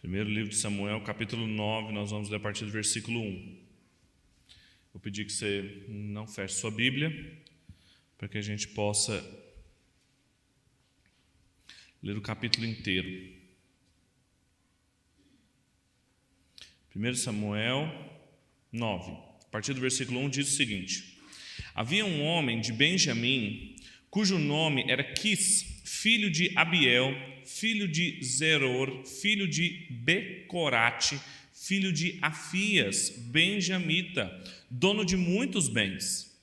Primeiro livro de Samuel, capítulo 9, nós vamos ler a partir do versículo 1. Vou pedir que você não feche sua Bíblia, para que a gente possa ler o capítulo inteiro. 1 Samuel 9, a partir do versículo 1 diz o seguinte: Havia um homem de Benjamim, cujo nome era Quis, filho de Abiel, filho de Zeror, filho de Becorate, filho de Afias, benjamita, dono de muitos bens.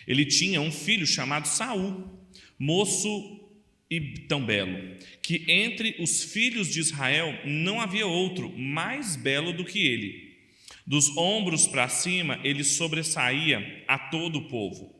Ele tinha um filho chamado Saul, moço e tão belo, que entre os filhos de Israel não havia outro mais belo do que ele. Dos ombros para cima ele sobressaía a todo o povo.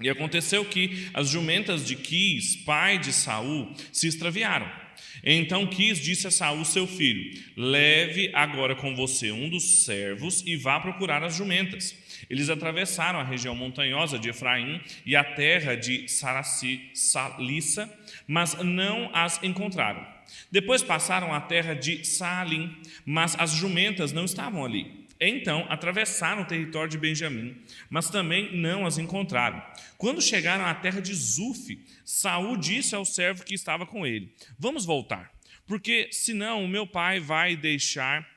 E aconteceu que as jumentas de Quis, pai de Saul, se extraviaram. Então Quis disse a Saul, seu filho: leve agora com você um dos servos e vá procurar as jumentas. Eles atravessaram a região montanhosa de Efraim e a terra de Salissa, mas não as encontraram. Depois passaram a terra de Saalim, mas as jumentas não estavam ali. Então atravessaram o território de Benjamim, mas também não as encontraram. Quando chegaram à terra de Zuf, Saul disse ao servo que estava com ele: vamos voltar, porque senão o meu pai vai deixar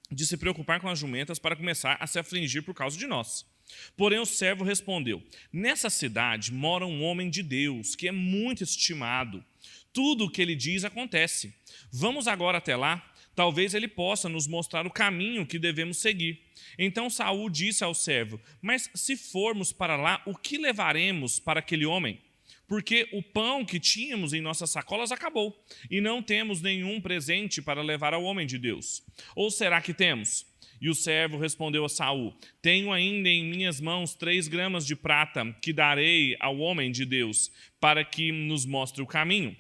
de se preocupar com as jumentas para começar a se afligir por causa de nós. Porém o servo respondeu: nessa cidade mora um homem de Deus, que é muito estimado. Tudo o que ele diz acontece. Vamos agora até lá. Talvez ele possa nos mostrar o caminho que devemos seguir. Então Saul disse ao servo: mas se formos para lá, o que levaremos para aquele homem? Porque o pão que tínhamos em nossas sacolas acabou, e não temos nenhum presente para levar ao homem de Deus. Ou será que temos? E o servo respondeu a Saul: tenho ainda em minhas mãos 3 gramas de prata, que darei ao homem de Deus, para que nos mostre o caminho.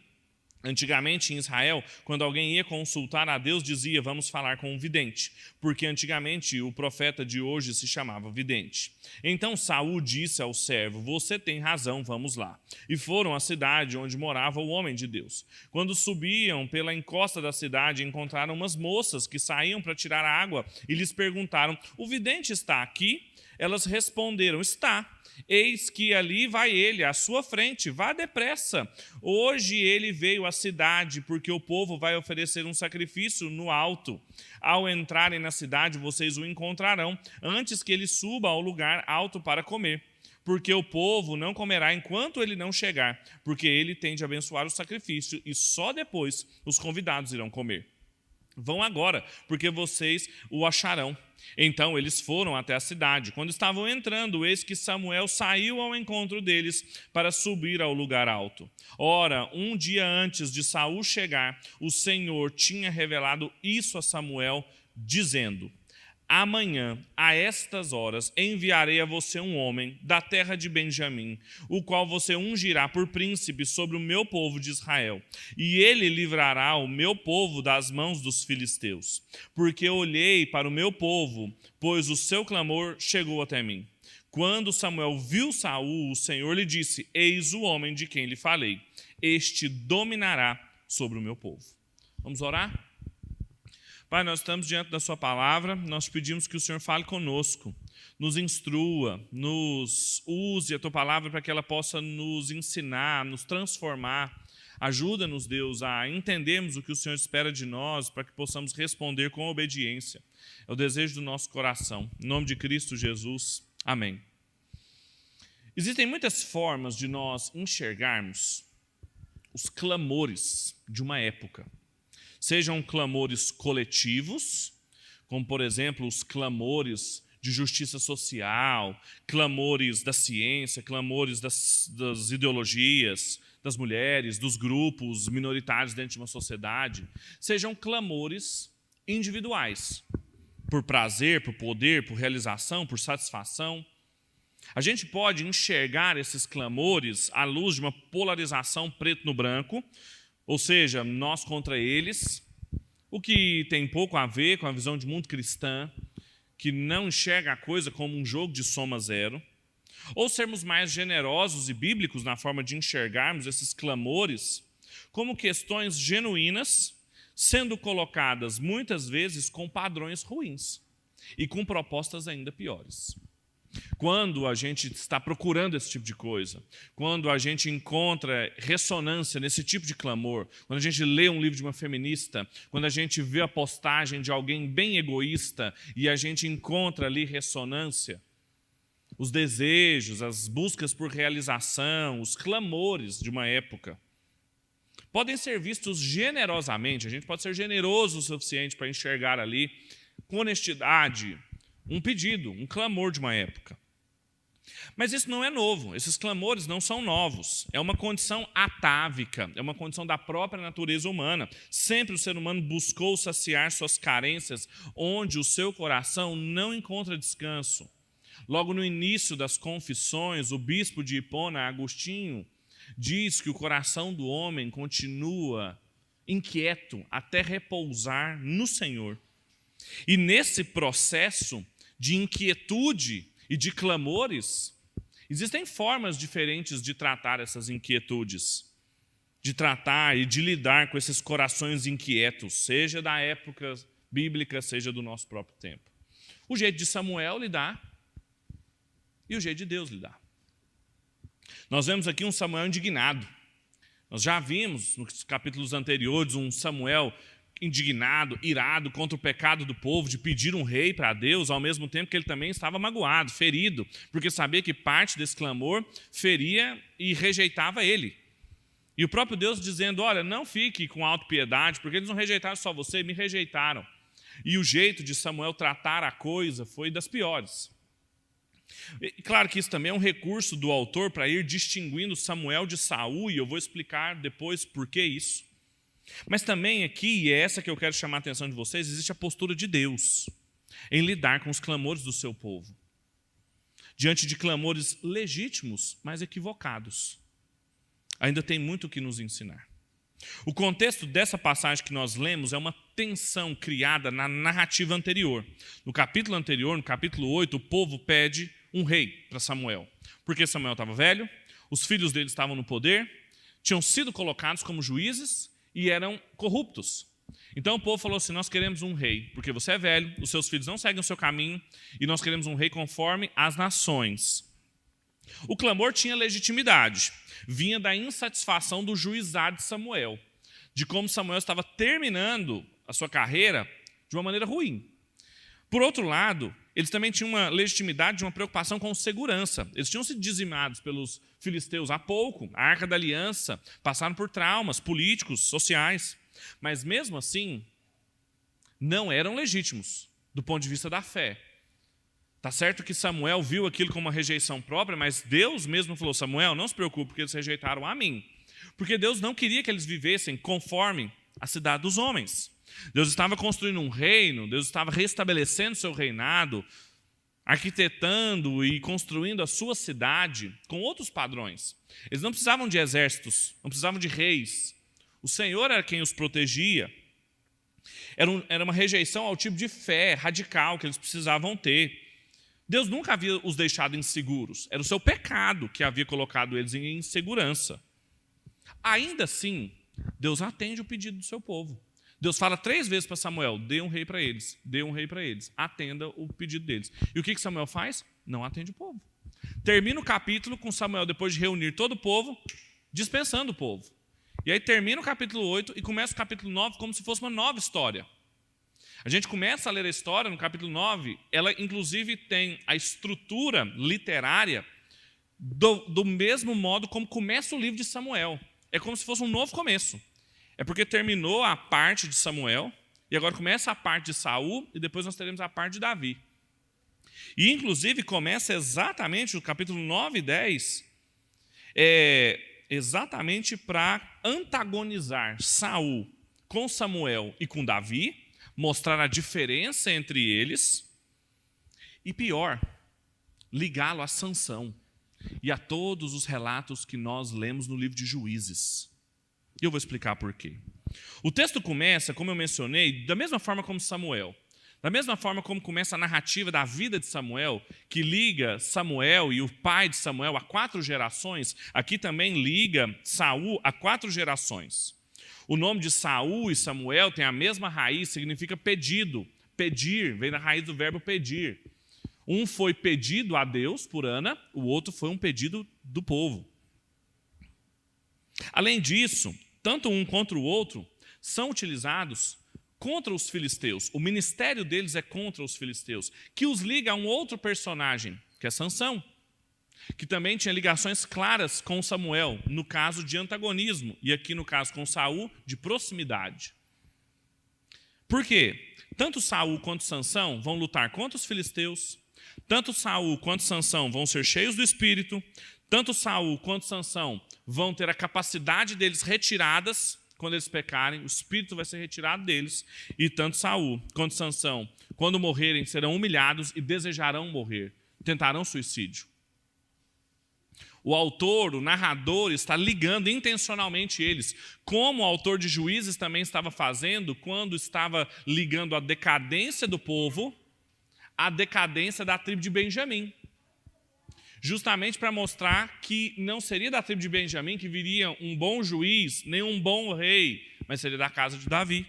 Antigamente em Israel, quando alguém ia consultar a Deus, dizia: vamos falar com um vidente, porque antigamente o profeta de hoje se chamava vidente. Então Saul disse ao servo: você tem razão, vamos lá. E foram à cidade onde morava o homem de Deus. Quando subiam pela encosta da cidade, encontraram umas moças que saíam para tirar água e lhes perguntaram: o vidente está aqui? Elas responderam: está. Eis que ali vai ele, à sua frente, vá depressa. Hoje ele veio à cidade, porque o povo vai oferecer um sacrifício no alto. Ao entrarem na cidade, vocês o encontrarão, antes que ele suba ao lugar alto para comer. Porque o povo não comerá enquanto ele não chegar, porque ele tem de abençoar o sacrifício, e só depois os convidados irão comer. Vão agora, porque vocês o acharão. Então eles foram até a cidade. Quando estavam entrando, eis que Samuel saiu ao encontro deles para subir ao lugar alto. Ora, um dia antes de Saul chegar, o Senhor tinha revelado isso a Samuel, dizendo: amanhã, a estas horas, enviarei a você um homem da terra de Benjamim, o qual você ungirá por príncipe sobre o meu povo de Israel. E ele livrará o meu povo das mãos dos filisteus. Porque olhei para o meu povo, pois o seu clamor chegou até mim. Quando Samuel viu Saul, o Senhor lhe disse: eis o homem de quem lhe falei. Este dominará sobre o meu povo. Vamos orar? Pai, nós estamos diante da sua palavra, nós pedimos que o Senhor fale conosco, nos instrua, nos use a tua palavra para que ela possa nos ensinar, nos transformar. Ajuda-nos, Deus, a entendermos o que o Senhor espera de nós, para que possamos responder com obediência. É o desejo do nosso coração. Em nome de Cristo Jesus, amém. Existem muitas formas de nós enxergarmos os clamores de uma época. Sejam clamores coletivos, como, por exemplo, os clamores de justiça social, clamores da ciência, clamores das ideologias, das mulheres, dos grupos minoritários dentro de uma sociedade. Sejam clamores individuais, por prazer, por poder, por realização, por satisfação. A gente pode enxergar esses clamores à luz de uma polarização preto no branco, ou seja, nós contra eles, o que tem pouco a ver com a visão de mundo cristã, que não enxerga a coisa como um jogo de soma zero, ou sermos mais generosos e bíblicos na forma de enxergarmos esses clamores como questões genuínas, sendo colocadas muitas vezes com padrões ruins e com propostas ainda piores. Quando a gente está procurando esse tipo de coisa, quando a gente encontra ressonância nesse tipo de clamor, quando a gente lê um livro de uma feminista, quando a gente vê a postagem de alguém bem egoísta e a gente encontra ali ressonância, os desejos, as buscas por realização, os clamores de uma época, podem ser vistos generosamente. A gente pode ser generoso o suficiente para enxergar ali, com honestidade, um pedido, um clamor de uma época. Mas isso não é novo, esses clamores não são novos. É uma condição atávica, é uma condição da própria natureza humana. Sempre o ser humano buscou saciar suas carências onde o seu coração não encontra descanso. Logo no início das Confissões, o bispo de Hipona, Agostinho, diz que o coração do homem continua inquieto até repousar no Senhor. E nesse processo de inquietude e de clamores, existem formas diferentes de tratar essas inquietudes, de tratar e de lidar com esses corações inquietos, seja da época bíblica, seja do nosso próprio tempo. O jeito de Samuel lidar e o jeito de Deus lidar. Nós vemos aqui um Samuel indignado. Nós já vimos nos capítulos anteriores um Samuel indignado, irado contra o pecado do povo, de pedir um rei para Deus, ao mesmo tempo que ele também estava magoado, ferido, porque sabia que parte desse clamor feria e rejeitava ele. E o próprio Deus dizendo, olha, não fique com autopiedade, porque eles não rejeitaram só você, me rejeitaram. E o jeito de Samuel tratar a coisa foi das piores. E claro que isso também é um recurso do autor para ir distinguindo Samuel de Saul, e eu vou explicar depois por que isso. Mas também aqui, e é essa que eu quero chamar a atenção de vocês, existe a postura de Deus em lidar com os clamores do seu povo. Diante de clamores legítimos, mas equivocados. Ainda tem muito o que nos ensinar. O contexto dessa passagem que nós lemos é uma tensão criada na narrativa anterior. No capítulo anterior, no capítulo 8, o povo pede um rei para Samuel. Porque Samuel estava velho, os filhos dele estavam no poder, tinham sido colocados como juízes e eram corruptos. Então o povo falou assim, nós queremos um rei, porque você é velho, os seus filhos não seguem o seu caminho, e nós queremos um rei conforme as nações. O clamor tinha legitimidade, vinha da insatisfação do juizado de Samuel, de como Samuel estava terminando a sua carreira de uma maneira ruim. Por outro lado, eles também tinham uma legitimidade de uma preocupação com segurança. Eles tinham sido dizimados pelos filisteus há pouco, a Arca da Aliança, passaram por traumas políticos, sociais. Mas mesmo assim, não eram legítimos do ponto de vista da fé. Está certo que Samuel viu aquilo como uma rejeição própria, mas Deus mesmo falou, Samuel, não se preocupe, porque eles rejeitaram a mim. Porque Deus não queria que eles vivessem conforme a cidade dos homens. Deus estava construindo um reino, Deus estava restabelecendo seu reinado, arquitetando e construindo a sua cidade com outros padrões. Eles não precisavam de exércitos, não precisavam de reis. O Senhor era quem os protegia. Era uma rejeição ao tipo de fé radical que eles precisavam ter. Deus nunca havia os deixado inseguros. Era o seu pecado que havia colocado eles em insegurança. Ainda assim, Deus atende o pedido do seu povo. Deus fala 3 vezes para Samuel, dê um rei para eles, dê um rei para eles, atenda o pedido deles. E o que Samuel faz? Não atende o povo. Termina o capítulo com Samuel, depois de reunir todo o povo, dispensando o povo. E aí termina o capítulo 8 e começa o capítulo 9 como se fosse uma nova história. A gente começa a ler a história no capítulo 9, ela inclusive tem a estrutura literária do mesmo modo como começa o livro de Samuel. É como se fosse um novo começo. É porque terminou a parte de Samuel, e agora começa a parte de Saul, e depois nós teremos a parte de Davi. E, inclusive, começa exatamente o capítulo 9 e 10, exatamente para antagonizar Saul com Samuel e com Davi, mostrar a diferença entre eles, e pior, ligá-lo a Sansão e a todos os relatos que nós lemos no livro de Juízes. E eu vou explicar por quê. O texto começa, como eu mencionei, da mesma forma como Samuel. Da mesma forma como começa a narrativa da vida de Samuel, que liga Samuel e o pai de Samuel a 4 gerações, aqui também liga Saul a 4 gerações. O nome de Saul e Samuel tem a mesma raiz, significa pedido. Pedir, vem da raiz do verbo pedir. Um foi pedido a Deus por Ana, o outro foi um pedido do povo. Além disso, tanto um contra o outro são utilizados contra os filisteus. O ministério deles é contra os filisteus, que os liga a um outro personagem, que é Sansão, que também tinha ligações claras com Samuel, no caso de antagonismo, e aqui no caso com Saul, de proximidade. Por quê? Tanto Saul quanto Sansão vão lutar contra os filisteus, tanto Saul quanto Sansão vão ser cheios do Espírito, tanto Saul quanto Sansão vão ter a capacidade deles retiradas. Quando eles pecarem, o Espírito vai ser retirado deles. E tanto Saul quanto Sansão, quando morrerem, serão humilhados e desejarão morrer. Tentarão suicídio. O autor, o narrador, está ligando intencionalmente eles, como o autor de Juízes também estava fazendo quando estava ligando a decadência do povo à decadência da tribo de Benjamim. Justamente para mostrar que não seria da tribo de Benjamim que viria um bom juiz, nem um bom rei, mas seria da casa de Davi.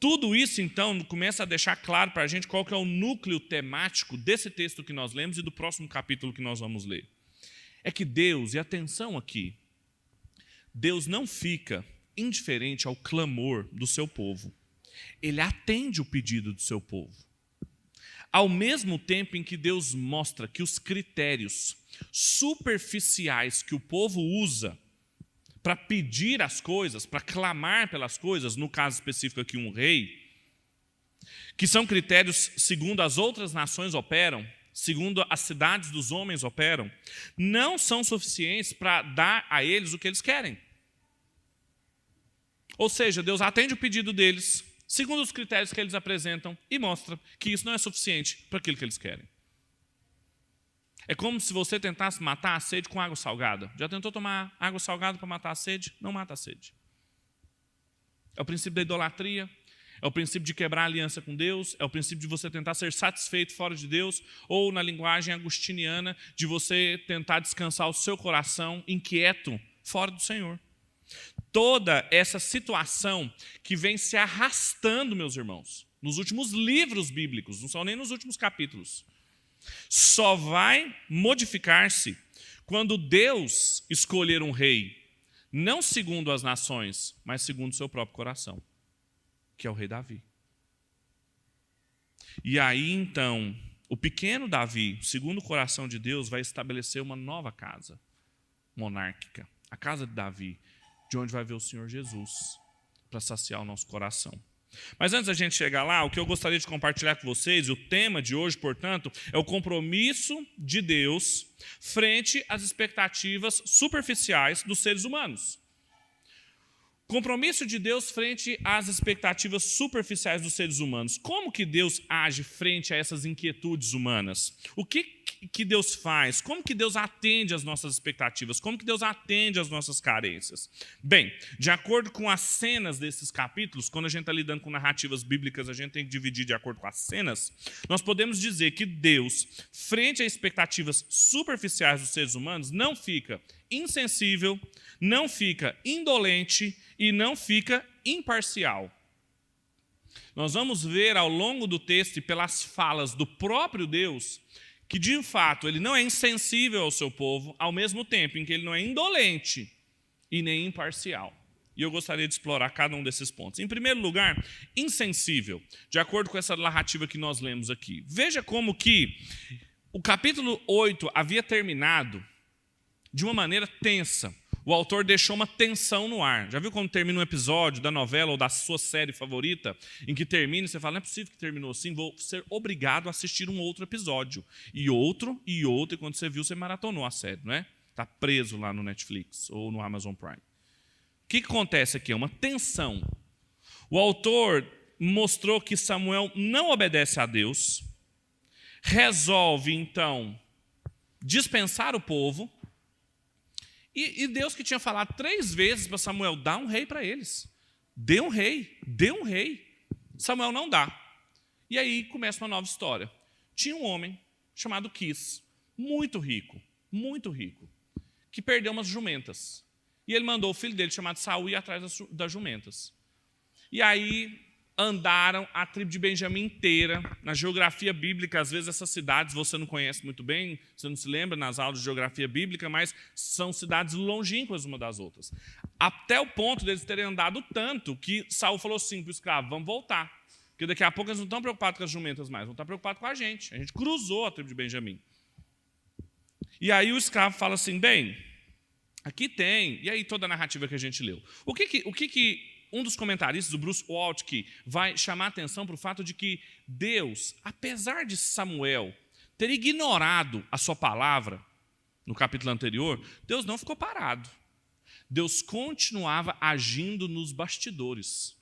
Tudo isso, então, começa a deixar claro para a gente qual que é o núcleo temático desse texto que nós lemos e do próximo capítulo que nós vamos ler. É que Deus, e atenção aqui, Deus não fica indiferente ao clamor do seu povo. Ele atende o pedido do seu povo. Ao mesmo tempo em que Deus mostra que os critérios superficiais que o povo usa para pedir as coisas, para clamar pelas coisas, no caso específico aqui um rei, que são critérios segundo as outras nações operam, segundo as cidades dos homens operam, não são suficientes para dar a eles o que eles querem. Ou seja, Deus atende o pedido deles, segundo os critérios que eles apresentam, e mostra que isso não é suficiente para aquilo que eles querem. É como se você tentasse matar a sede com água salgada. Já tentou tomar água salgada para matar a sede? Não mata a sede. É o princípio da idolatria, é o princípio de quebrar a aliança com Deus, é o princípio de você tentar ser satisfeito fora de Deus, ou na linguagem agustiniana, de você tentar descansar o seu coração inquieto fora do Senhor. Toda essa situação que vem se arrastando, meus irmãos, nos últimos livros bíblicos, não são nem nos últimos capítulos, só vai modificar-se quando Deus escolher um rei, não segundo as nações, mas segundo o seu próprio coração, que é o rei Davi. E aí, então, o pequeno Davi, segundo o coração de Deus, vai estabelecer uma nova casa monárquica, a casa de Davi, de onde vai ver o Senhor Jesus, para saciar o nosso coração. Mas antes da gente chegar lá, o que eu gostaria de compartilhar com vocês, o tema de hoje, portanto, é o compromisso de Deus frente às expectativas superficiais dos seres humanos. Compromisso de Deus frente às expectativas superficiais dos seres humanos. Como que Deus age frente a essas inquietudes humanas? O que Deus faz? Como que Deus atende às nossas expectativas? Como que Deus atende às nossas carências? Bem, de acordo com as cenas desses capítulos, quando a gente está lidando com narrativas bíblicas, a gente tem que dividir de acordo com as cenas, nós podemos dizer que Deus, frente às expectativas superficiais dos seres humanos, não fica insensível, não fica indolente e não fica imparcial. Nós vamos ver ao longo do texto e pelas falas do próprio Deus que, de fato, ele não é insensível ao seu povo, ao mesmo tempo em que ele não é indolente e nem imparcial. E eu gostaria de explorar cada um desses pontos. Em primeiro lugar, insensível, de acordo com essa narrativa que nós lemos aqui. Veja como que o capítulo 8 havia terminado de uma maneira tensa. O autor deixou uma tensão no ar. Já viu quando termina um episódio da novela ou da sua série favorita, em que termina e você fala, não é possível que terminou assim, vou ser obrigado a assistir um outro episódio. E outro, e quando você viu, você maratonou a série, não é? Está preso lá no Netflix ou no Amazon Prime. O que acontece aqui? É uma tensão. O autor mostrou que Samuel não obedece a Deus, resolve, então, dispensar o povo. E Deus que tinha falado 3 vezes para Samuel, dá um rei para eles. Dê um rei. Samuel não dá. E aí começa uma nova história. Tinha um homem chamado Quis, muito rico, que perdeu umas jumentas. e ele mandou o filho dele, chamado Saul, ir atrás das jumentas. E aí andaram a tribo de Benjamim inteira. Na geografia bíblica, às vezes essas cidades você não conhece muito bem, você não se lembra nas aulas de geografia bíblica, mas são cidades longínquas uma das outras. Até o ponto deles terem andado tanto que Saul falou assim para o escravo, vamos voltar. Porque daqui a pouco eles não estão preocupados com as jumentas mais, vão estar preocupados com a gente. A gente cruzou a tribo de Benjamim. E aí o escravo fala assim, bem, aqui tem, e aí toda a narrativa que a gente leu. O que um dos comentaristas, o Bruce Waltke, vai chamar a atenção para o fato de que Deus, apesar de Samuel ter ignorado a sua palavra no capítulo anterior, Deus não ficou parado. Deus continuava agindo nos bastidores.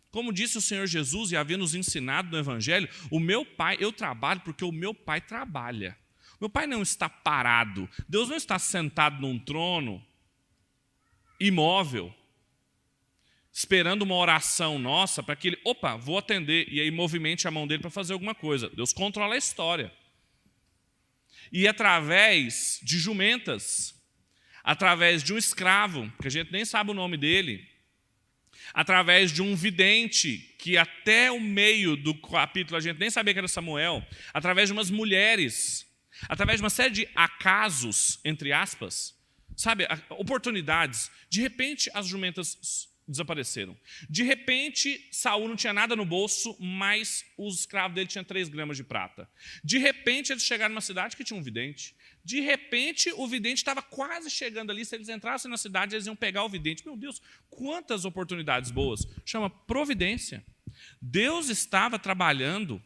Como disse o Senhor Jesus e havia nos ensinado no Evangelho, o meu Pai, eu trabalho porque o meu Pai trabalha. Meu Pai não está parado. Deus não está sentado num trono imóvel, esperando uma oração nossa para que ele, vou atender, e aí movimente a mão dele para fazer alguma coisa. Deus controla a história. E através de jumentas, através de um escravo, que a gente nem sabe o nome dele, através de um vidente, que até o meio do capítulo a gente nem sabia que era Samuel, através de umas mulheres, através de uma série de acasos, entre aspas, sabe, oportunidades, de repente as jumentas desapareceram. De repente, Saul não tinha nada no bolso, mas os escravos dele tinham 3 gramas de prata. De repente, eles chegaram numa cidade que tinha um vidente. De repente, o vidente estava quase chegando ali. Se eles entrassem na cidade, eles iam pegar o vidente. Meu Deus, quantas oportunidades boas. Chama providência. Deus estava trabalhando.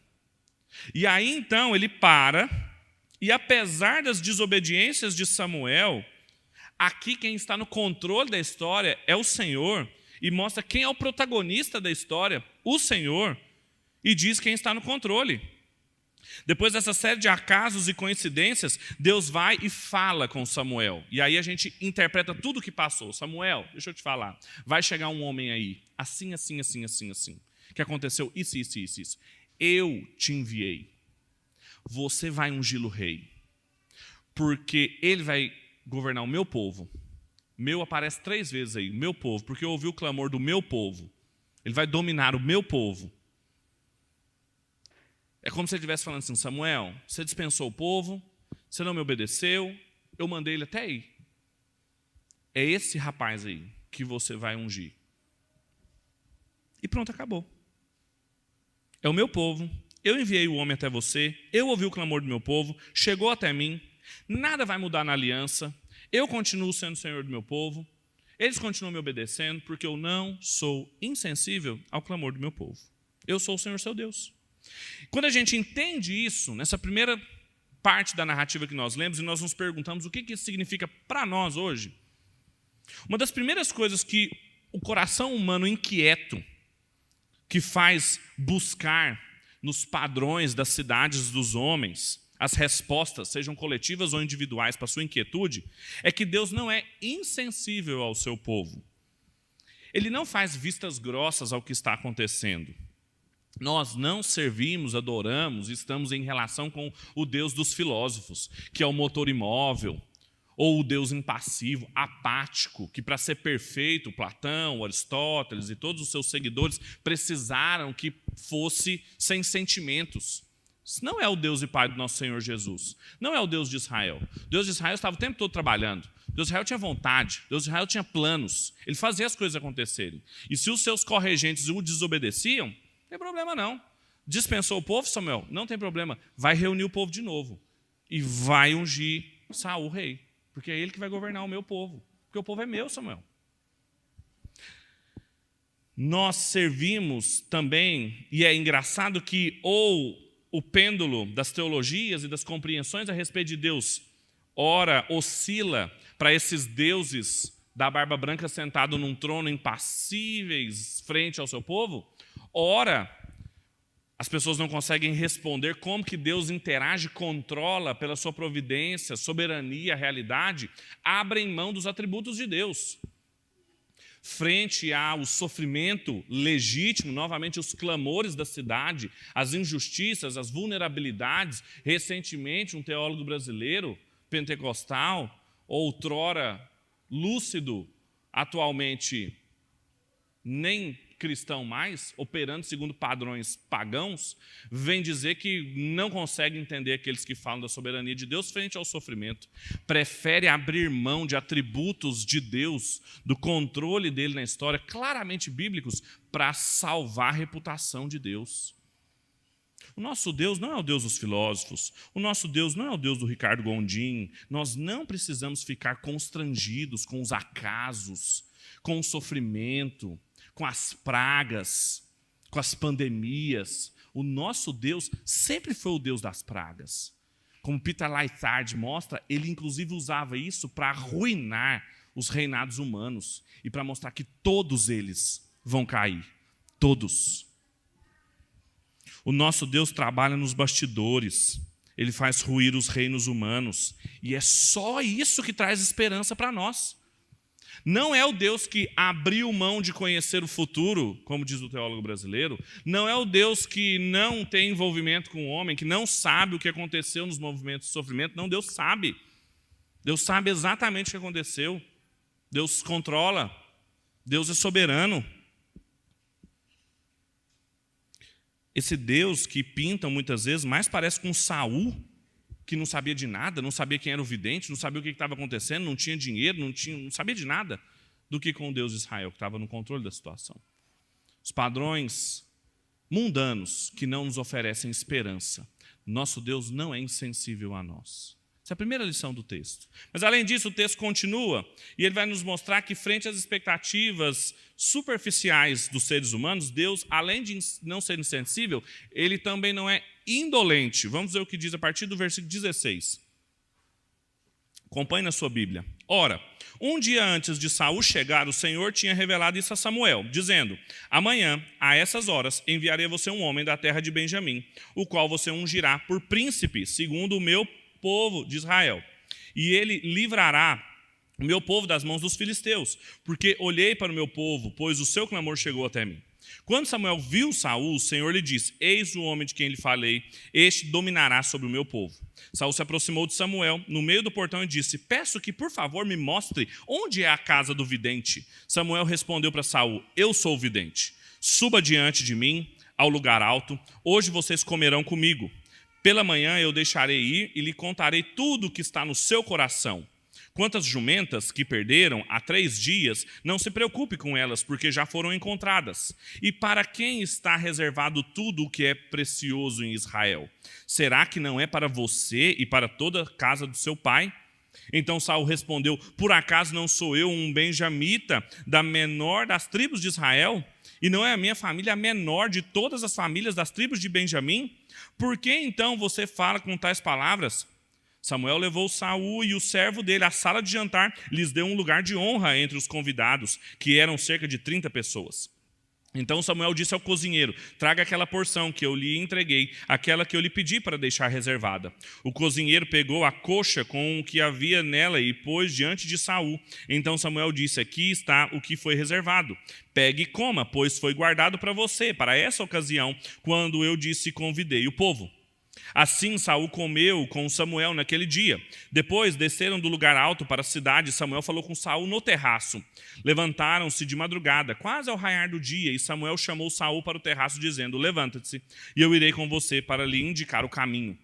E aí, então, ele para. E apesar das desobediências de Samuel, aqui quem está no controle da história é o Senhor. E mostra quem é o protagonista da história, o Senhor, e diz quem está no controle. Depois dessa série de acasos e coincidências, Deus vai e fala com Samuel. E aí a gente interpreta tudo o que passou. Samuel, deixa eu te falar, vai chegar um homem aí, assim, que aconteceu isso. Eu te enviei. Você vai ungí-lo rei, porque ele vai governar o meu povo. Meu aparece 3 vezes aí, meu povo, porque eu ouvi o clamor do meu povo. Ele vai dominar o meu povo. É como se ele estivesse falando assim, Samuel, você dispensou o povo, você não me obedeceu, eu mandei ele até aí. É esse rapaz aí que você vai ungir. E pronto, acabou. É o meu povo, eu enviei o homem até você, eu ouvi o clamor do meu povo, chegou até mim, nada vai mudar na aliança, eu continuo sendo o Senhor do meu povo, eles continuam me obedecendo, porque eu não sou insensível ao clamor do meu povo. Eu sou o Senhor seu Deus. Quando a gente entende isso, nessa primeira parte da narrativa que nós lemos, e nós nos perguntamos o que isso significa para nós hoje, uma das primeiras coisas que o coração humano inquieto, que faz buscar nos padrões das cidades dos homens, as respostas, sejam coletivas ou individuais, para a sua inquietude, é que Deus não é insensível ao seu povo. Ele não faz vistas grossas ao que está acontecendo. Nós não servimos, adoramos, estamos em relação com o Deus dos filósofos, que é o motor imóvel, ou o Deus impassivo, apático, que para ser perfeito, Platão, Aristóteles e todos os seus seguidores precisaram que fosse sem sentimentos. Isso não é o Deus e Pai do nosso Senhor Jesus. Não é o Deus de Israel. O Deus de Israel estava o tempo todo trabalhando. O Deus de Israel tinha vontade. O Deus de Israel tinha planos. Ele fazia as coisas acontecerem. E se os seus corregentes o desobedeciam, não tem problema não. Dispensou o povo, Samuel? Não tem problema. Vai reunir o povo de novo. E vai ungir Saul rei. Porque é ele que vai governar o meu povo. Porque o povo é meu, Samuel. Nós servimos também, e é engraçado que o pêndulo das teologias e das compreensões a respeito de Deus, ora, oscila para esses deuses da barba branca sentado num trono impassíveis frente ao seu povo, ora, as pessoas não conseguem responder como que Deus interage, controla pela sua providência, soberania, realidade, abrem mão dos atributos de Deus. Frente ao sofrimento legítimo, novamente os clamores da cidade, as injustiças, as vulnerabilidades. Recentemente, um teólogo brasileiro, pentecostal, outrora lúcido atualmente nem cristão mais, operando segundo padrões pagãos, vem dizer que não consegue entender aqueles que falam da soberania de Deus frente ao sofrimento. Prefere abrir mão de atributos de Deus, do controle dele na história, claramente bíblicos, para salvar a reputação de Deus. O nosso Deus não é o Deus dos filósofos, o nosso Deus não é o Deus do Ricardo Gondim. Nós não precisamos ficar constrangidos com os acasos, com o sofrimento, com as pragas, com as pandemias. O nosso Deus sempre foi o Deus das pragas. Como Peter Lythard mostra, ele inclusive usava isso para arruinar os reinados humanos e para mostrar que todos eles vão cair. Todos. O nosso Deus trabalha nos bastidores. Ele faz ruir os reinos humanos. E é só isso que traz esperança para nós. Não é o Deus que abriu mão de conhecer o futuro, como diz o teólogo brasileiro. Não é o Deus que não tem envolvimento com o homem, que não sabe o que aconteceu nos movimentos de sofrimento. Não, Deus sabe. Deus sabe exatamente o que aconteceu. Deus controla. Deus é soberano. Esse Deus que pintam muitas vezes mais parece com Saul, que não sabia de nada, não sabia quem era o vidente, não sabia o que estava acontecendo, não tinha dinheiro, não sabia de nada, do que com o Deus de Israel, que estava no controle da situação. Os padrões mundanos que não nos oferecem esperança. Nosso Deus não é insensível a nós. Essa é a primeira lição do texto. Mas, além disso, o texto continua e ele vai nos mostrar que, frente às expectativas superficiais dos seres humanos, Deus, além de não ser insensível, ele também não é indolente. Vamos ver o que diz a partir do versículo 16. Acompanhe na sua Bíblia. Ora, um dia antes de Saul chegar, o Senhor tinha revelado isso a Samuel, dizendo: amanhã, a essas horas, enviarei a você um homem da terra de Benjamim, o qual você ungirá por príncipe, segundo o meu povo de Israel. E ele livrará o meu povo das mãos dos filisteus, porque olhei para o meu povo, pois o seu clamor chegou até mim. Quando Samuel viu Saul, o Senhor lhe disse: eis o homem de quem lhe falei, este dominará sobre o meu povo. Saul se aproximou de Samuel no meio do portão e disse: peço que por favor me mostre onde é a casa do vidente. Samuel respondeu para Saul: eu sou o vidente. Suba diante de mim ao lugar alto, hoje vocês comerão comigo. Pela manhã eu deixarei ir e lhe contarei tudo o que está no seu coração. Quantas jumentas que perderam há 3 dias, não se preocupe com elas, porque já foram encontradas. E para quem está reservado tudo o que é precioso em Israel? Será que não é para você e para toda a casa do seu pai? Então Saul respondeu: por acaso não sou eu um benjamita da menor das tribos de Israel? E não é a minha família a menor de todas as famílias das tribos de Benjamim? Por que então você fala com tais palavras? Samuel levou Saul e o servo dele à sala de jantar, lhes deu um lugar de honra entre os convidados, que eram cerca de 30 pessoas. Então Samuel disse ao cozinheiro: traga aquela porção que eu lhe entreguei, aquela que eu lhe pedi para deixar reservada. O cozinheiro pegou a coxa com o que havia nela e pôs diante de Saul. Então Samuel disse: aqui está o que foi reservado. Pegue e coma, pois foi guardado para você, para essa ocasião, quando eu disse convidei o povo. Assim Saul comeu com Samuel naquele dia. Depois desceram do lugar alto para a cidade. Samuel falou com Saul no terraço. Levantaram-se de madrugada, quase ao raiar do dia, e Samuel chamou Saul para o terraço, dizendo: levanta-se, e eu irei com você para lhe indicar o caminho.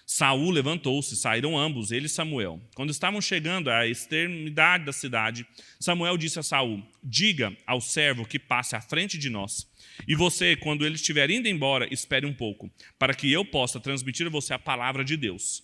Saul levantou-se, saíram ambos, ele e Samuel. Quando estavam chegando à extremidade da cidade, Samuel disse a Saul: diga ao servo que passe à frente de nós. E você, quando ele estiver indo embora, espere um pouco, para que eu possa transmitir a você a palavra de Deus.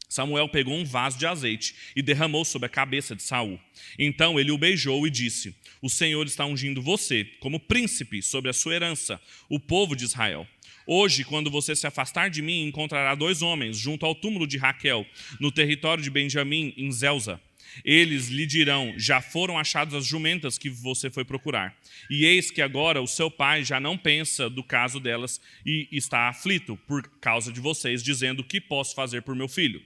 Samuel pegou um vaso de azeite e derramou sobre a cabeça de Saul. Então ele o beijou e disse: o Senhor está ungindo você como príncipe sobre a sua herança, o povo de Israel. Hoje, quando você se afastar de mim, encontrará 2 homens junto ao túmulo de Raquel, no território de Benjamim, em Zelza. Eles lhe dirão: já foram achadas as jumentas que você foi procurar. E eis que agora o seu pai já não pensa do caso delas e está aflito por causa de vocês, dizendo: o que posso fazer por meu filho?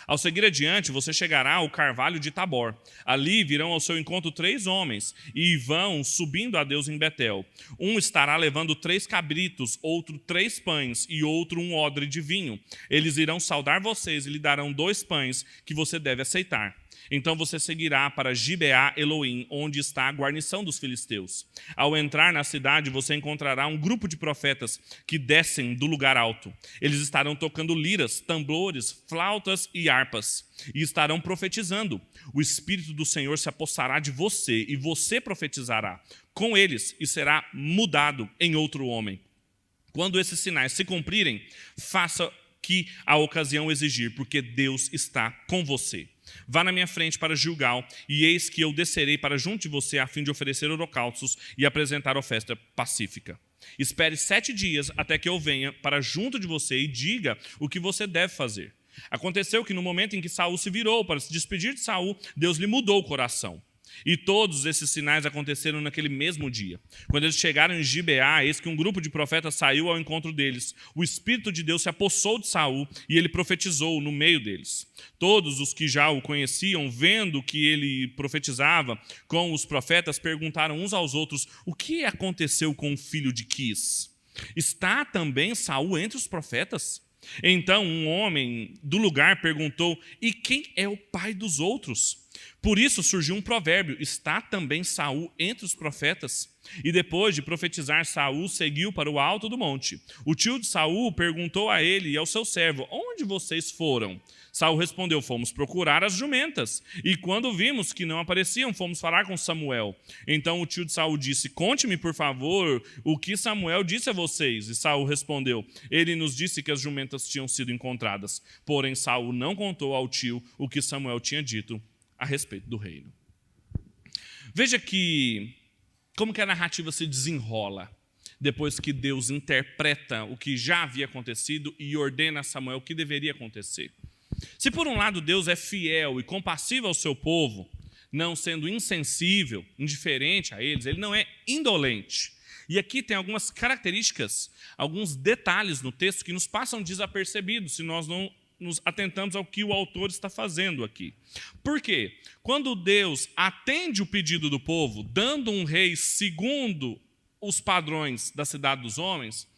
Ao seguir adiante, você chegará ao carvalho de Tabor. Ali virão ao seu encontro 3 homens e vão subindo a Deus em Betel. Um estará levando 3 cabritos, outro 3 pães e outro um odre de vinho. Eles irão saudar vocês e lhe darão 2 pães que você deve aceitar. Então você seguirá para Gibeá Elohim, onde está a guarnição dos filisteus. Ao entrar na cidade, você encontrará um grupo de profetas que descem do lugar alto. Eles estarão tocando liras, tambores, flautas e harpas, e estarão profetizando. O Espírito do Senhor se apossará de você, e você profetizará com eles, e será mudado em outro homem. Quando esses sinais se cumprirem, faça que a ocasião exigir, porque Deus está com você. Vá na minha frente para Gilgal, e eis que eu descerei para junto de você, a fim de oferecer holocaustos e apresentar oferta pacífica. Espere 7 dias até que eu venha para junto de você e diga o que você deve fazer. Aconteceu que no momento em que Saul se virou para se despedir de Saul, Deus lhe mudou o coração. E todos esses sinais aconteceram naquele mesmo dia. Quando eles chegaram em Gibeá, eis que um grupo de profetas saiu ao encontro deles. O Espírito de Deus se apossou de Saul e ele profetizou no meio deles. Todos os que já o conheciam, vendo que ele profetizava com os profetas, perguntaram uns aos outros: o que aconteceu com o filho de Quis? Está também Saul entre os profetas? Então um homem do lugar perguntou: e quem é o pai dos outros? Por isso surgiu um provérbio: está também Saul entre os profetas? E depois de profetizar, Saul seguiu para o alto do monte. O tio de Saul perguntou a ele e ao seu servo: onde vocês foram? Saul respondeu: fomos procurar as jumentas. E quando vimos que não apareciam, fomos falar com Samuel. Então o tio de Saul disse: conte-me, por favor, o que Samuel disse a vocês. E Saul respondeu: ele nos disse que as jumentas tinham sido encontradas. Porém, Saul não contou ao tio o que Samuel tinha dito a respeito do reino. Veja como que a narrativa se desenrola depois que Deus interpreta o que já havia acontecido e ordena a Samuel o que deveria acontecer. Se por um lado Deus é fiel e compassivo ao seu povo, não sendo insensível, indiferente a eles, ele não é indolente. E aqui tem algumas características, alguns detalhes no texto que nos passam desapercebidos se nós não nos atentamos ao que o autor está fazendo aqui. Por quê? Quando Deus atende o pedido do povo, dando um rei segundo os padrões da cidade dos homens,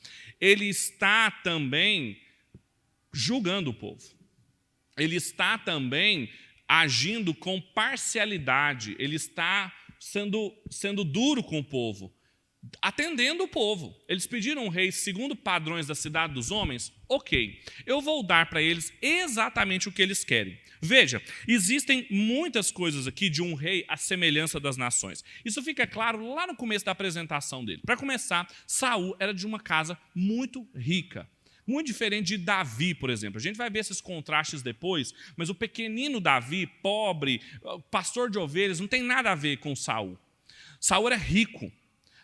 ele está também julgando o povo. Ele está também agindo com parcialidade, ele está sendo duro com o povo, atendendo o povo. Eles pediram um rei segundo padrões da cidade dos homens. Ok, eu vou dar para eles exatamente o que eles querem. Veja, existem muitas coisas aqui de um rei à semelhança das nações. Isso fica claro lá no começo da apresentação dele. Para começar, Saul era de uma casa muito rica. Muito diferente de Davi, por exemplo. A gente vai ver esses contrastes depois, mas o pequenino Davi, pobre, pastor de ovelhas, não tem nada a ver com Saul. Saul era rico.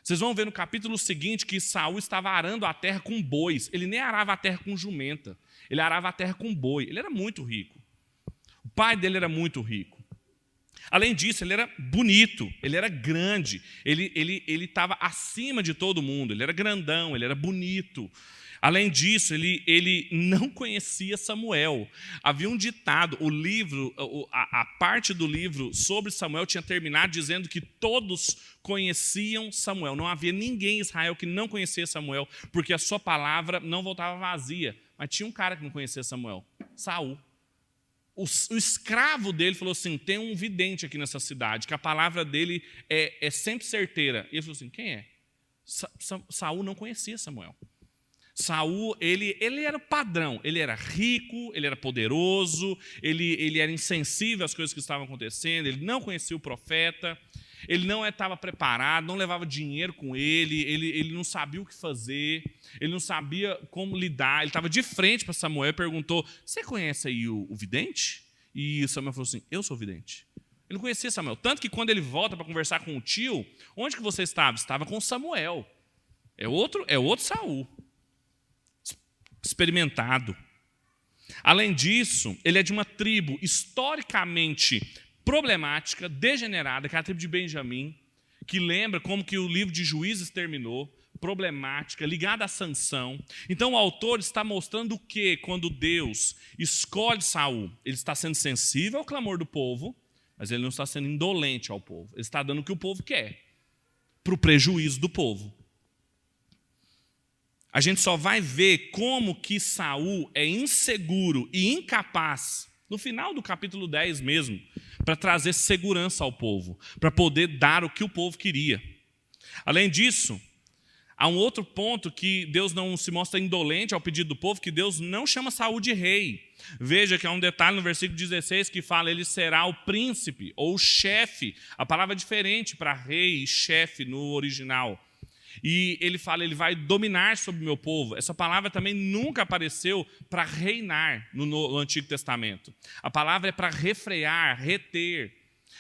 Vocês vão ver no capítulo seguinte que Saul estava arando a terra com bois. Ele nem arava a terra com jumenta. Ele arava a terra com boi. Ele era muito rico. O pai dele era muito rico. Além disso, ele era bonito, ele era grande, ele estava acima de todo mundo, ele era grandão, ele era bonito. Além disso, ele não conhecia Samuel. Havia um ditado, a parte do livro sobre Samuel tinha terminado dizendo que todos conheciam Samuel. Não havia ninguém em Israel que não conhecia Samuel, porque a sua palavra não voltava vazia. Mas tinha um cara que não conhecia Samuel, Saul. O escravo dele falou assim: tem um vidente aqui nessa cidade, que a palavra dele é sempre certeira. E ele falou assim: quem é? Saul não conhecia Samuel. Saul, ele era o padrão, ele era rico, ele era poderoso, ele era insensível às coisas que estavam acontecendo, ele não conhecia o profeta, ele não estava preparado, não levava dinheiro com ele não sabia o que fazer, ele não sabia como lidar. Ele estava de frente para Samuel e perguntou: você conhece aí o vidente? E Samuel falou assim: eu sou vidente. Ele não conhecia Samuel, tanto que quando ele volta para conversar com o tio: onde que você estava? Estava com Samuel. É outro Saul. Experimentado. Além disso, ele é de uma tribo historicamente problemática, degenerada, que é a tribo de Benjamim, que lembra como que o livro de Juízes terminou, problemática, ligada a Sansão. Então o autor está mostrando que quando Deus escolhe Saul, ele está sendo sensível ao clamor do povo, mas ele não está sendo indolente ao povo. Ele está dando o que o povo quer, para o prejuízo do povo. A gente só vai ver como que Saul é inseguro e incapaz no final do capítulo 10 mesmo, para trazer segurança ao povo, para poder dar o que o povo queria. Além disso, há um outro ponto que Deus não se mostra indolente ao pedido do povo, que Deus não chama Saul de rei. Veja que há um detalhe no versículo 16 que fala, ele será o príncipe ou o chefe. A palavra é diferente para rei e chefe no original. E ele fala, ele vai dominar sobre o meu povo. Essa palavra também nunca apareceu para reinar no Antigo Testamento. A palavra é para refrear, reter.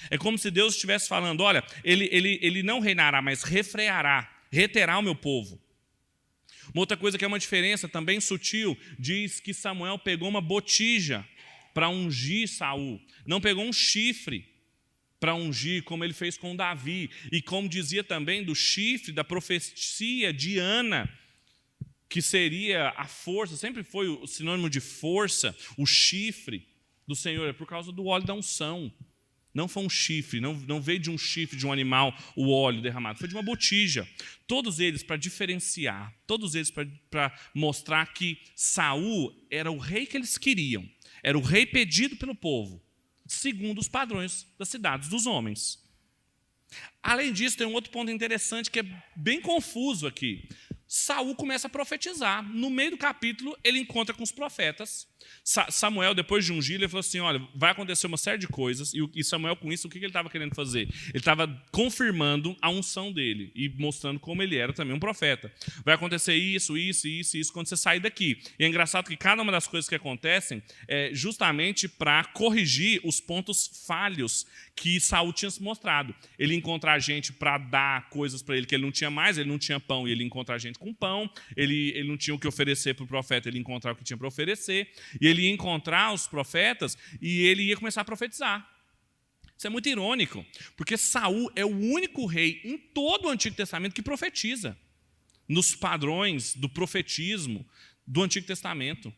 É como se Deus estivesse falando, olha, ele não reinará, mas refreará, reterá o meu povo. Uma outra coisa que é uma diferença também sutil, diz que Samuel pegou uma botija para ungir Saul. Não pegou um chifre para ungir, como ele fez com Davi. E como dizia também do chifre, da profecia de Ana, que seria a força, sempre foi o sinônimo de força, o chifre do Senhor, é por causa do óleo da unção. Não foi um chifre, não veio de um chifre de um animal o óleo derramado, foi de uma botija. Todos eles para diferenciar, todos eles para mostrar que Saul era o rei que eles queriam, era o rei pedido pelo povo, segundo os padrões das cidades dos homens. Além disso, tem um outro ponto interessante que é bem confuso aqui. Saul começa a profetizar. No meio do capítulo, ele encontra com os profetas. Samuel, depois de ungir, ele falou assim, olha, vai acontecer uma série de coisas. E Samuel, com isso, o que ele estava querendo fazer? Ele estava confirmando a unção dele e mostrando como ele era também um profeta. Vai acontecer isso quando você sair daqui. E é engraçado que cada uma das coisas que acontecem é justamente para corrigir os pontos falhos que Saul tinha se mostrado. Ele ia encontrar gente para dar coisas para ele que ele não tinha mais, ele não tinha pão e ele ia encontrar gente com pão, ele não tinha o que oferecer para o profeta, ele ia encontrar o que tinha para oferecer, e ele ia encontrar os profetas e ele ia começar a profetizar. Isso é muito irônico, porque Saul é o único rei em todo o Antigo Testamento que profetiza, nos padrões do profetismo do Antigo Testamento.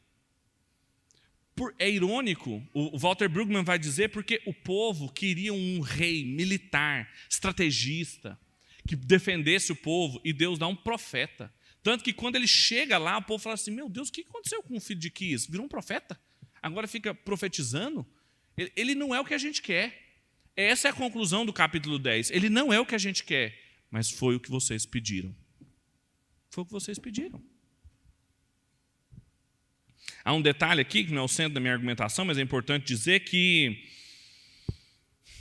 É irônico, o Walter Brueggemann vai dizer, porque o povo queria um rei militar, estrategista, que defendesse o povo, e Deus dá um profeta. Tanto que quando ele chega lá, o povo fala assim, meu Deus, o que aconteceu com o filho de Quis? Virou um profeta? Agora fica profetizando? Ele não é o que a gente quer. Essa é a conclusão do capítulo 10. Ele não é o que a gente quer, mas foi o que vocês pediram. Foi o que vocês pediram. Há um detalhe aqui, que não é o centro da minha argumentação, mas é importante dizer que,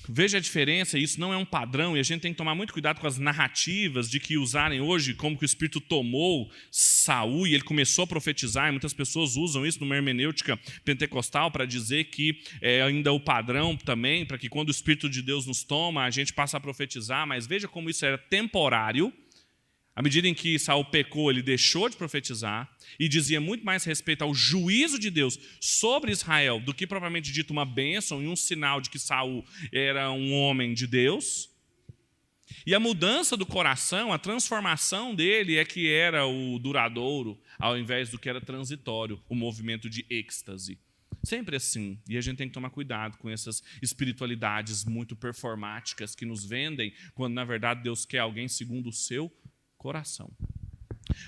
veja a diferença, isso não é um padrão, e a gente tem que tomar muito cuidado com as narrativas de que usarem hoje como que o Espírito tomou Saul e ele começou a profetizar, e muitas pessoas usam isso numa hermenêutica pentecostal para dizer que é ainda o padrão também, para que quando o Espírito de Deus nos toma, a gente passa a profetizar, mas veja como isso era temporário. À medida em que Saul pecou, ele deixou de profetizar e dizia muito mais respeito ao juízo de Deus sobre Israel do que propriamente dito uma bênção e um sinal de que Saul era um homem de Deus. E a mudança do coração, a transformação dele é que era o duradouro, ao invés do que era transitório, o movimento de êxtase. Sempre assim, e a gente tem que tomar cuidado com essas espiritualidades muito performáticas que nos vendem, quando na verdade Deus quer alguém segundo o seu coração.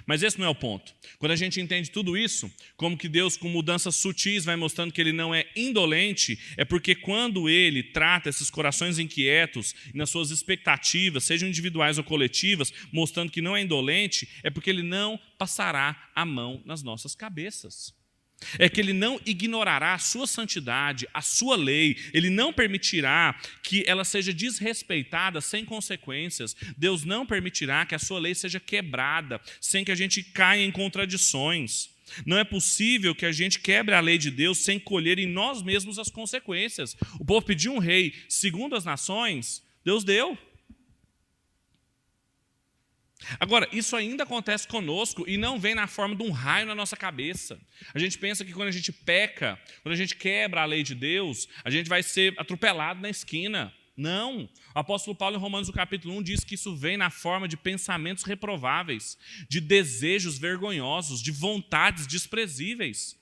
Mas esse não é o ponto. Quando a gente entende tudo isso, como que Deus com mudanças sutis vai mostrando que ele não é indolente, é porque quando ele trata esses corações inquietos e nas suas expectativas, sejam individuais ou coletivas, mostrando que não é indolente, é porque ele não passará a mão nas nossas cabeças. É que ele não ignorará a sua santidade, a sua lei, ele não permitirá que ela seja desrespeitada sem consequências. Deus não permitirá que a sua lei seja quebrada sem que a gente caia em contradições. Não é possível que a gente quebre a lei de Deus sem colher em nós mesmos as consequências. O povo pediu um rei segundo as nações, Deus deu. Agora, isso ainda acontece conosco e não vem na forma de um raio na nossa cabeça. A gente pensa que quando a gente peca, quando a gente quebra a lei de Deus, a gente vai ser atropelado na esquina. Não. O apóstolo Paulo, em Romanos, no capítulo 1, diz que isso vem na forma de pensamentos reprováveis, de desejos vergonhosos, de vontades desprezíveis,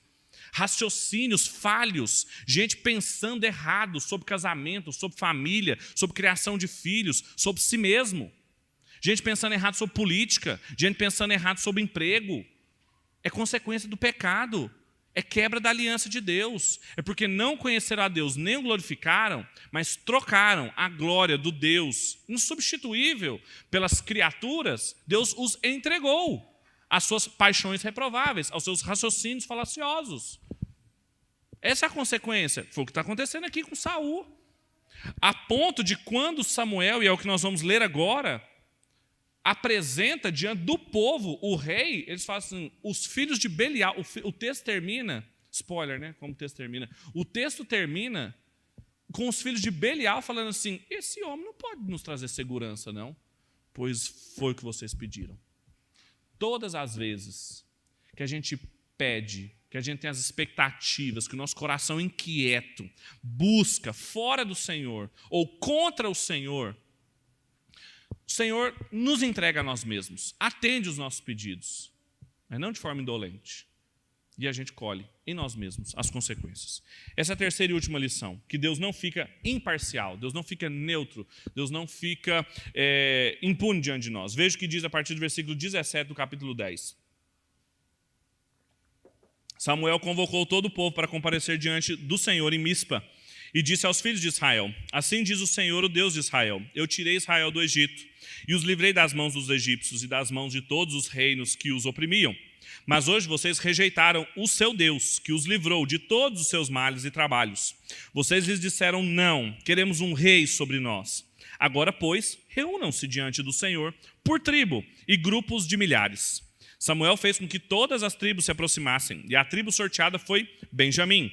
raciocínios falhos, gente pensando errado sobre casamento, sobre família, sobre criação de filhos, sobre si mesmo. Gente pensando errado sobre política, gente pensando errado sobre emprego. É consequência do pecado. É quebra da aliança de Deus. É porque não conheceram a Deus, nem o glorificaram, mas trocaram a glória do Deus insubstituível pelas criaturas. Deus os entregou às suas paixões reprováveis, aos seus raciocínios falaciosos. Essa é a consequência. Foi o que está acontecendo aqui com Saul. A ponto de quando Samuel, e é o que nós vamos ler agora, apresenta diante do povo o rei, eles falam assim, os filhos de Belial, o texto termina, spoiler, né, como o texto termina, o texto termina com os filhos de Belial falando assim, esse homem não pode nos trazer segurança, não, pois foi o que vocês pediram. Todas as vezes que a gente pede, que a gente tem as expectativas, que o nosso coração inquieto busca fora do Senhor ou contra o Senhor nos entrega a nós mesmos, atende os nossos pedidos, mas não de forma indolente. E a gente colhe em nós mesmos as consequências. Essa é a terceira e última lição, que Deus não fica imparcial, Deus não fica neutro, Deus não fica impune diante de nós. Veja o que diz a partir do versículo 17 do capítulo 10. Samuel convocou todo o povo para comparecer diante do Senhor em Mispa e disse aos filhos de Israel, assim diz o Senhor, o Deus de Israel, eu tirei Israel do Egito e os livrei das mãos dos egípcios e das mãos de todos os reinos que os oprimiam. Mas hoje vocês rejeitaram o seu Deus, que os livrou de todos os seus males e trabalhos. Vocês lhes disseram, não, queremos um rei sobre nós. Agora, pois, reúnam-se diante do Senhor por tribo e grupos de milhares. Samuel fez com que todas as tribos se aproximassem, e a tribo sorteada foi Benjamim.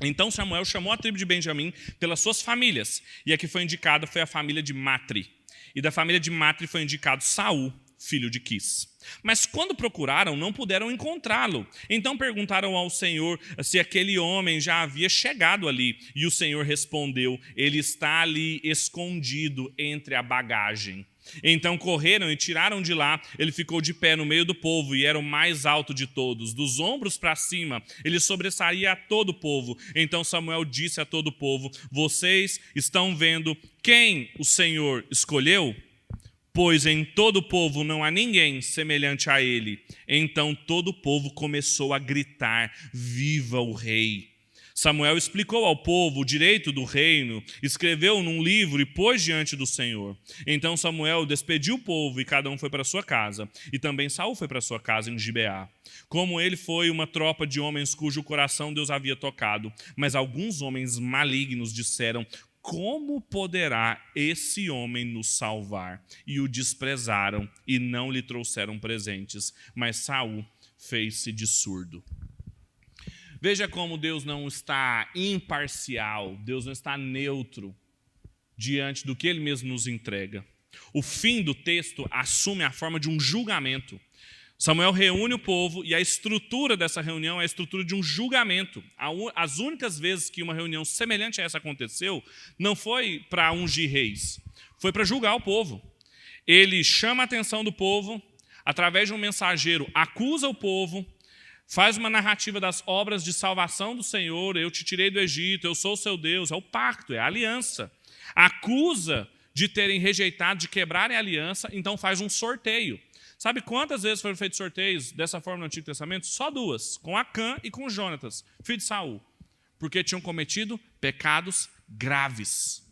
Então Samuel chamou a tribo de Benjamim pelas suas famílias, e a que foi indicada foi a família de Matri. E da família de Matri foi indicado Saul, filho de Quis. Mas quando procuraram, não puderam encontrá-lo. Então perguntaram ao Senhor se aquele homem já havia chegado ali. E o Senhor respondeu, ele está ali escondido entre a bagagem. Então correram e tiraram de lá, ele ficou de pé no meio do povo e era o mais alto de todos, dos ombros para cima, ele sobressaía a todo o povo. Então Samuel disse a todo o povo, vocês estão vendo quem o Senhor escolheu? Pois em todo o povo não há ninguém semelhante a ele. Então todo o povo começou a gritar, viva o rei! Samuel explicou ao povo o direito do reino, escreveu num livro e pôs diante do Senhor. Então Samuel despediu o povo e cada um foi para sua casa. E também Saul foi para sua casa em Gibeá. Como ele foi uma tropa de homens cujo coração Deus havia tocado. Mas alguns homens malignos disseram, como poderá esse homem nos salvar? E o desprezaram e não lhe trouxeram presentes. Mas Saul fez-se de surdo. Veja como Deus não está imparcial, Deus não está neutro diante do que Ele mesmo nos entrega. O fim do texto assume a forma de um julgamento. Samuel reúne o povo e a estrutura dessa reunião é a estrutura de um julgamento. As únicas vezes que uma reunião semelhante a essa aconteceu não foi para ungir reis, foi para julgar o povo. Ele chama a atenção do povo, através de um mensageiro, acusa o povo, faz uma narrativa das obras de salvação do Senhor, eu te tirei do Egito, eu sou o seu Deus, é o pacto, é a aliança. Acusa de terem rejeitado, de quebrarem a aliança, então faz um sorteio. Sabe quantas vezes foram feitos sorteios dessa forma no Antigo Testamento? Só duas, com Acã e com Jonatas, filho de Saul, porque tinham cometido pecados graves.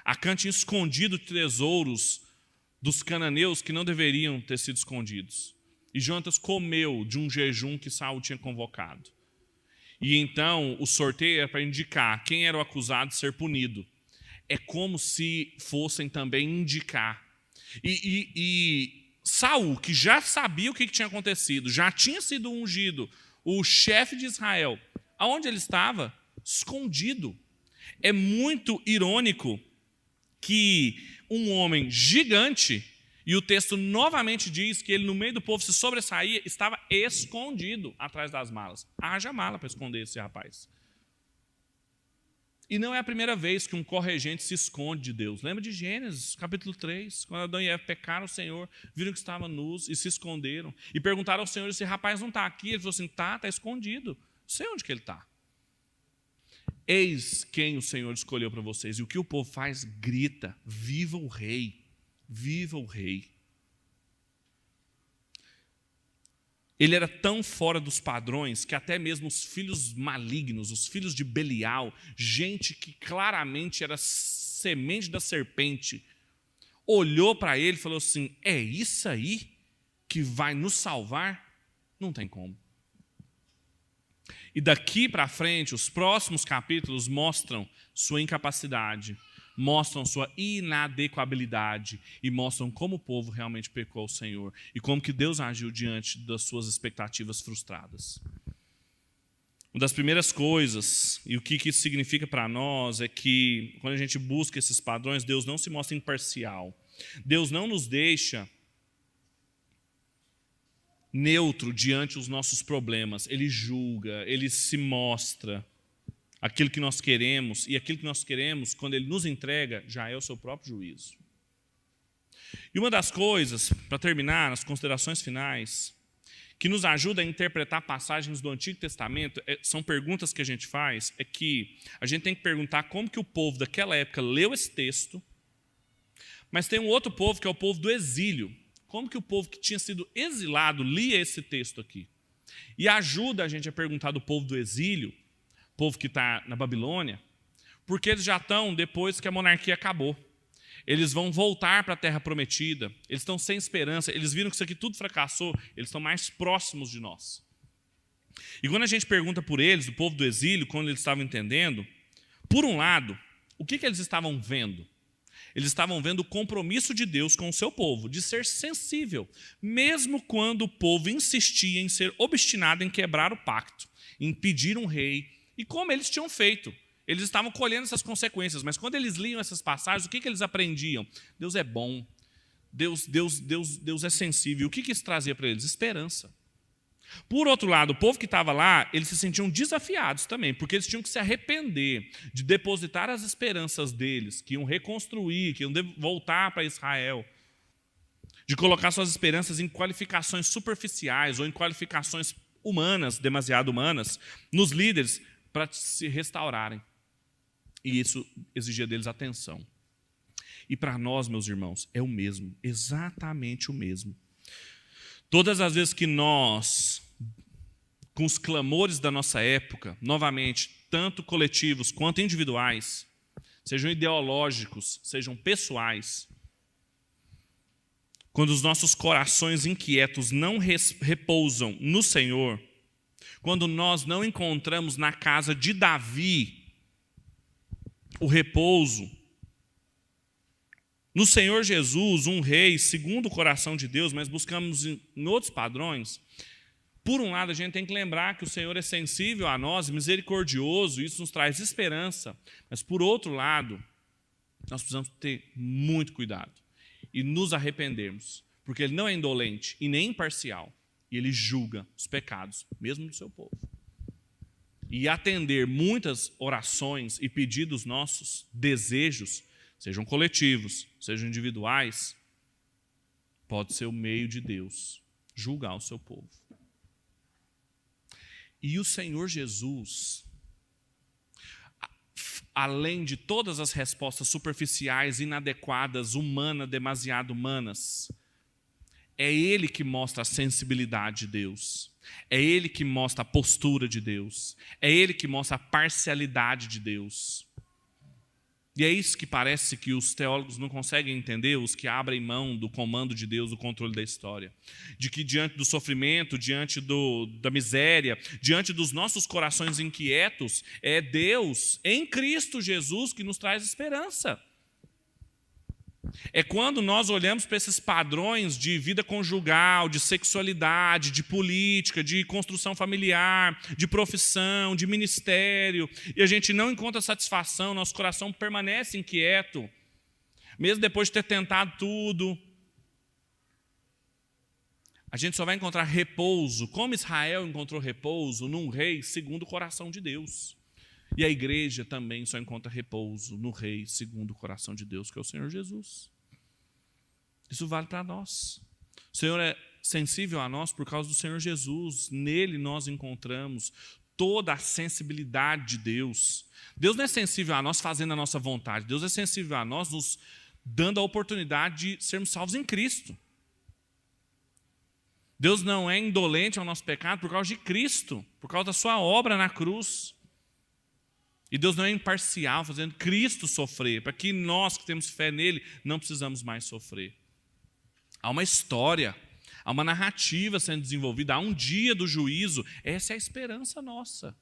Acã tinha escondido tesouros dos cananeus que não deveriam ter sido escondidos. E Jonatas comeu de um jejum que Saul tinha convocado. E então o sorteio era para indicar quem era o acusado de ser punido. É como se fossem também indicar. E Saul, que já sabia o que tinha acontecido, já tinha sido ungido, o chefe de Israel, aonde ele estava? Escondido. É muito irônico que um homem gigante, e o texto novamente diz que ele, no meio do povo, se sobressaía, estava escondido atrás das malas. Haja mala para esconder esse rapaz. E não é a primeira vez que um corregente se esconde de Deus. Lembra de Gênesis, capítulo 3, quando Adão e Eva pecaram o Senhor, viram que estavam nus e se esconderam. E perguntaram ao Senhor, esse rapaz não está aqui? Ele falou assim, está escondido. Não sei onde que ele está. Eis quem o Senhor escolheu para vocês. E o que o povo faz? Grita, viva o rei. Viva o rei. Ele era tão fora dos padrões que até mesmo os filhos malignos, os filhos de Belial, gente que claramente era semente da serpente, olhou para ele e falou assim: é isso aí que vai nos salvar? Não tem como. E daqui para frente, os próximos capítulos mostram sua incapacidade, mostram sua inadequabilidade e mostram como o povo realmente pecou ao Senhor e como que Deus agiu diante das suas expectativas frustradas. Uma das primeiras coisas, e o que isso significa para nós, é que quando a gente busca esses padrões, Deus não se mostra imparcial. Deus não nos deixa neutro diante dos nossos problemas. Ele julga, ele se mostra aquilo que nós queremos, e aquilo que nós queremos, quando ele nos entrega, já é o seu próprio juízo. E uma das coisas, para terminar, nas considerações finais, que nos ajuda a interpretar passagens do Antigo Testamento, são perguntas que a gente faz, é que a gente tem que perguntar como que o povo daquela época leu esse texto, mas tem um outro povo que é o povo do exílio. Como que o povo que tinha sido exilado lia esse texto aqui? E ajuda a gente a perguntar do povo do exílio, povo que está na Babilônia, porque eles já estão depois que a monarquia acabou. Eles vão voltar para a terra prometida, eles estão sem esperança, eles viram que isso aqui tudo fracassou, eles estão mais próximos de nós. E quando a gente pergunta por eles, do povo do exílio, quando eles estavam entendendo, por um lado, o que eles estavam vendo? Eles estavam vendo o compromisso de Deus com o seu povo, de ser sensível, mesmo quando o povo insistia em ser obstinado em quebrar o pacto, em pedir um rei, e como eles tinham feito. Eles estavam colhendo essas consequências, mas quando eles liam essas passagens, o que eles aprendiam? Deus é bom, Deus é sensível. O que isso trazia para eles? Esperança. Por outro lado, o povo que estava lá, eles se sentiam desafiados também, porque eles tinham que se arrepender de depositar as esperanças deles, que iam reconstruir, que iam voltar para Israel, de colocar suas esperanças em qualificações superficiais ou em qualificações humanas, demasiado humanas, nos líderes, para se restaurarem. E isso exigia deles atenção. E para nós, meus irmãos, é o mesmo, exatamente o mesmo. Todas as vezes que nós, com os clamores da nossa época, novamente, tanto coletivos quanto individuais, sejam ideológicos, sejam pessoais, quando os nossos corações inquietos não repousam no Senhor, quando nós não encontramos na casa de Davi o repouso, no Senhor Jesus, um rei segundo o coração de Deus, mas buscamos em outros padrões, por um lado a gente tem que lembrar que o Senhor é sensível a nós, misericordioso, isso nos traz esperança, mas por outro lado, nós precisamos ter muito cuidado e nos arrependermos, porque Ele não é indolente e nem imparcial, e Ele julga os pecados, mesmo do seu povo. E atender muitas orações e pedidos nossos, desejos, sejam coletivos, sejam individuais, pode ser o meio de Deus julgar o seu povo. E o Senhor Jesus, além de todas as respostas superficiais, inadequadas, humanas, demasiado humanas, é Ele que mostra a sensibilidade de Deus. É Ele que mostra a postura de Deus. É Ele que mostra a parcialidade de Deus. E é isso que parece que os teólogos não conseguem entender, os que abrem mão do comando de Deus, do controle da história. De que diante do sofrimento, diante da miséria, diante dos nossos corações inquietos, é Deus, em Cristo Jesus, que nos traz esperança. É quando nós olhamos para esses padrões de vida conjugal, de sexualidade, de política, de construção familiar, de profissão, de ministério, e a gente não encontra satisfação, nosso coração permanece inquieto, mesmo depois de ter tentado tudo. A gente só vai encontrar repouso, como Israel encontrou repouso, num rei segundo o coração de Deus. E a igreja também só encontra repouso no rei segundo o coração de Deus, que é o Senhor Jesus. Isso vale para nós. O Senhor é sensível a nós por causa do Senhor Jesus. Nele nós encontramos toda a sensibilidade de Deus. Deus não é sensível a nós fazendo a nossa vontade. Deus é sensível a nós nos dando a oportunidade de sermos salvos em Cristo. Deus não é indolente ao nosso pecado por causa de Cristo, por causa da sua obra na cruz. E Deus não é imparcial, fazendo Cristo sofrer, para que nós que temos fé nele não precisamos mais sofrer. Há uma história, há uma narrativa sendo desenvolvida, há um dia do juízo. Essa é a esperança nossa.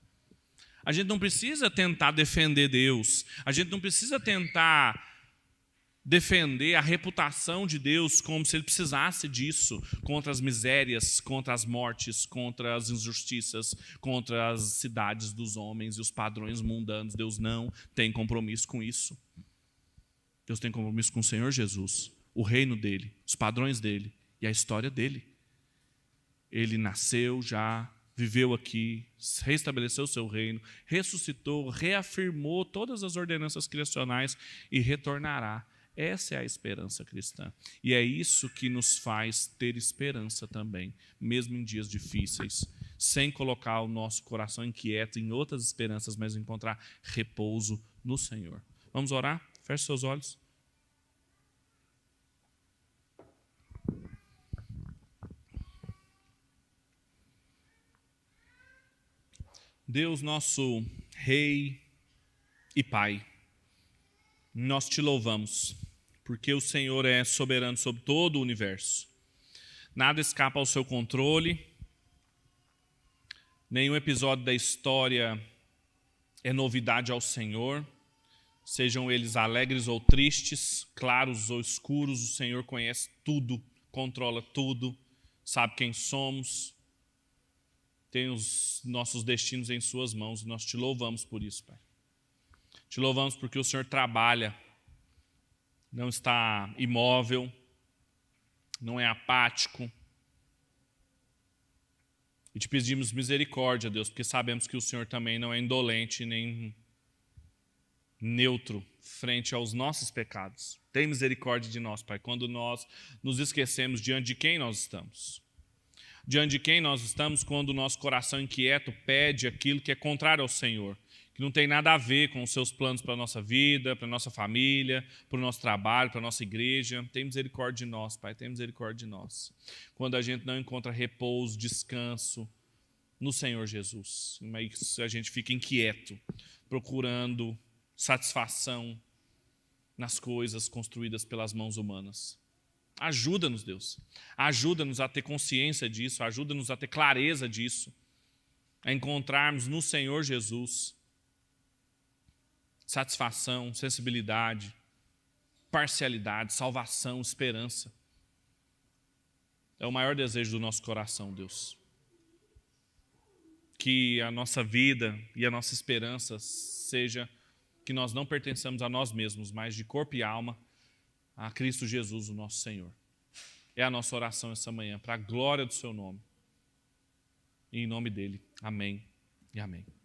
A gente não precisa tentar defender Deus, a gente não precisa tentar defender a reputação de Deus como se ele precisasse disso contra as misérias, contra as mortes, contra as injustiças, contra as cidades dos homens e os padrões mundanos. Deus não tem compromisso com isso. Deus tem compromisso com o Senhor Jesus, o reino dele, os padrões dele e a história dele. Ele nasceu já, viveu aqui, restabeleceu o seu reino, ressuscitou, reafirmou todas as ordenanças criacionais e retornará. Essa é a esperança cristã. E é isso que nos faz ter esperança também, mesmo em dias difíceis, sem colocar o nosso coração inquieto em outras esperanças, mas encontrar repouso no Senhor. Vamos orar? Feche seus olhos. Deus, nosso Rei e Pai, nós te louvamos, porque o Senhor é soberano sobre todo o universo. Nada escapa ao seu controle, nenhum episódio da história é novidade ao Senhor, sejam eles alegres ou tristes, claros ou escuros, o Senhor conhece tudo, controla tudo, sabe quem somos, tem os nossos destinos em suas mãos, e nós te louvamos por isso, Pai. Te louvamos porque o Senhor trabalha, não está imóvel, não é apático. E te pedimos misericórdia, Deus, porque sabemos que o Senhor também não é indolente nem neutro frente aos nossos pecados. Tem misericórdia de nós, Pai, quando nós nos esquecemos diante de quem nós estamos. Diante de quem nós estamos quando o nosso coração inquieto pede aquilo que é contrário ao Senhor, que não tem nada a ver com os seus planos para a nossa vida, para a nossa família, para o nosso trabalho, para a nossa igreja. Tem misericórdia de nós, Pai, tem misericórdia de nós. Quando a gente não encontra repouso, descanso no Senhor Jesus, mas a gente fica inquieto, procurando satisfação nas coisas construídas pelas mãos humanas. Ajuda-nos, Deus. Ajuda-nos a ter consciência disso, ajuda-nos a ter clareza disso, a encontrarmos no Senhor Jesus satisfação, sensibilidade, parcialidade, salvação, esperança. É o maior desejo do nosso coração, Deus. Que a nossa vida e a nossa esperança seja que nós não pertençamos a nós mesmos, mas de corpo e alma a Cristo Jesus, o nosso Senhor. É a nossa oração essa manhã, para a glória do seu nome. E em nome dele, amém e amém.